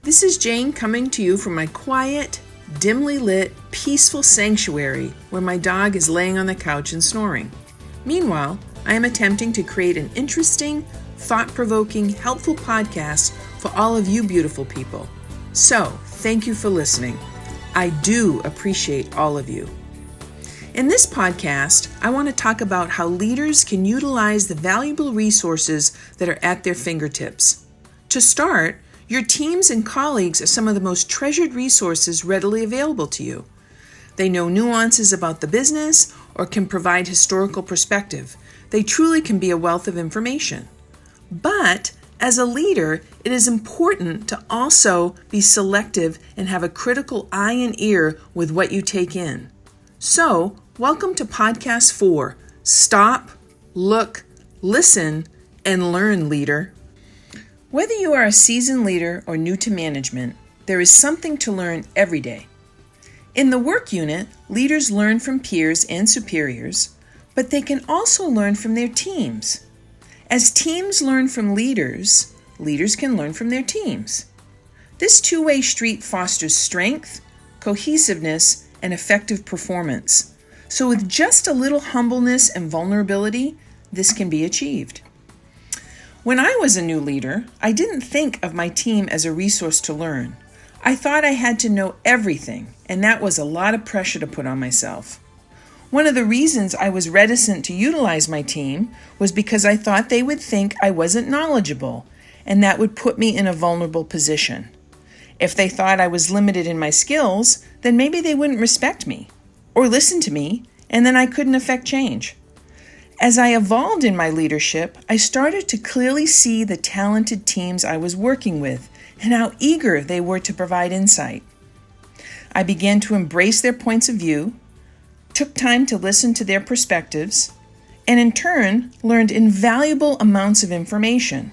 This is Jane coming to you from my quiet, dimly lit, peaceful sanctuary where my dog is laying on the couch and snoring. Meanwhile, I am attempting to create an interesting, thought-provoking, helpful podcast for all of you beautiful people. So, thank you for listening. I do appreciate all of you. In this podcast, I want to talk about how leaders can utilize the valuable resources that are at their fingertips. To start, your teams and colleagues are some of the most treasured resources readily available to you. They know nuances about the business or can provide historical perspective. They truly can be a wealth of information. But as a leader, it is important to also be selective and have a critical eye and ear with what you take in. So, welcome to Podcast 4, Stop, Look, Listen, and Learn, Leader. Whether you are a seasoned leader or new to management, there is something to learn every day. In the work unit, leaders learn from peers and superiors, but they can also learn from their teams. As teams learn from leaders, leaders can learn from their teams. This two-way street fosters strength, cohesiveness, and effective performance. So with just a little humbleness and vulnerability, this can be achieved. When I was a new leader, I didn't think of my team as a resource to learn. I thought I had to know everything, and that was a lot of pressure to put on myself. One of the reasons I was reticent to utilize my team was because I thought they would think I wasn't knowledgeable, and that would put me in a vulnerable position. If they thought I was limited in my skills, then maybe they wouldn't respect me or listen to me, and then I couldn't affect change. As I evolved in my leadership, I started to clearly see the talented teams I was working with and how eager they were to provide insight. I began to embrace their points of view, took time to listen to their perspectives, and in turn learned invaluable amounts of information.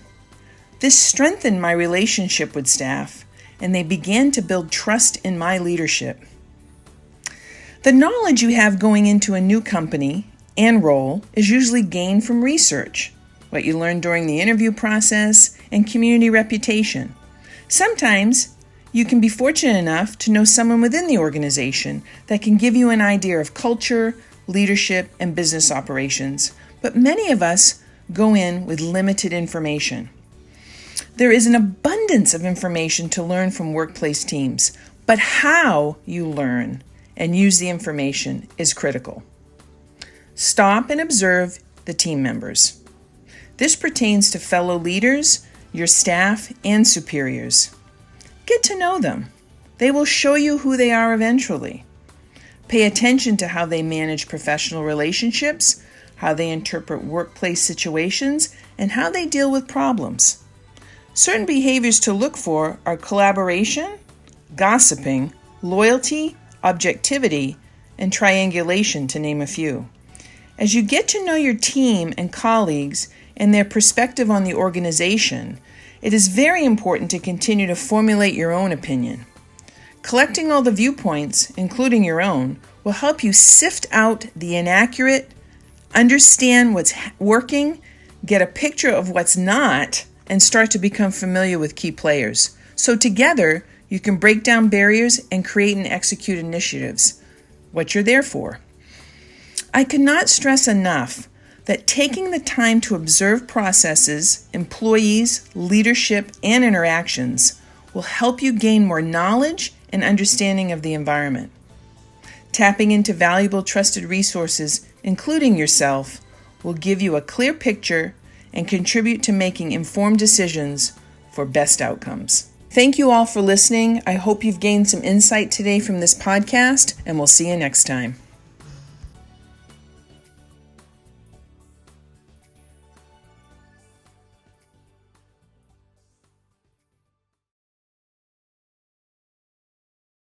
This strengthened my relationship with staff, and they began to build trust in my leadership. The knowledge you have going into a new company and role is usually gained from research, what you learn during the interview process, and community reputation. Sometimes you can be fortunate enough to know someone within the organization that can give you an idea of culture, leadership, and business operations, but many of us go in with limited information. There is an abundance of information to learn from workplace teams, but how you learn and use the information is critical. Stop and observe the team members. This pertains to fellow leaders, your staff, and superiors. Get to know them. They will show you who they are eventually. Pay attention to how they manage professional relationships, how they interpret workplace situations, and how they deal with problems. Certain behaviors to look for are collaboration, gossiping, loyalty, objectivity, and triangulation, to name a few. As you get to know your team and colleagues and their perspective on the organization, it is very important to continue to formulate your own opinion. Collecting all the viewpoints, including your own, will help you sift out the inaccurate, understand what's working, get a picture of what's not, and start to become familiar with key players. So together, you can break down barriers and create and execute initiatives, what you're there for. I cannot stress enough that taking the time to observe processes, employees, leadership, and interactions will help you gain more knowledge and understanding of the environment. Tapping into valuable trusted resources, including yourself, will give you a clear picture and contribute to making informed decisions for best outcomes. Thank you all for listening. I hope you've gained some insight today from this podcast, and we'll see you next time.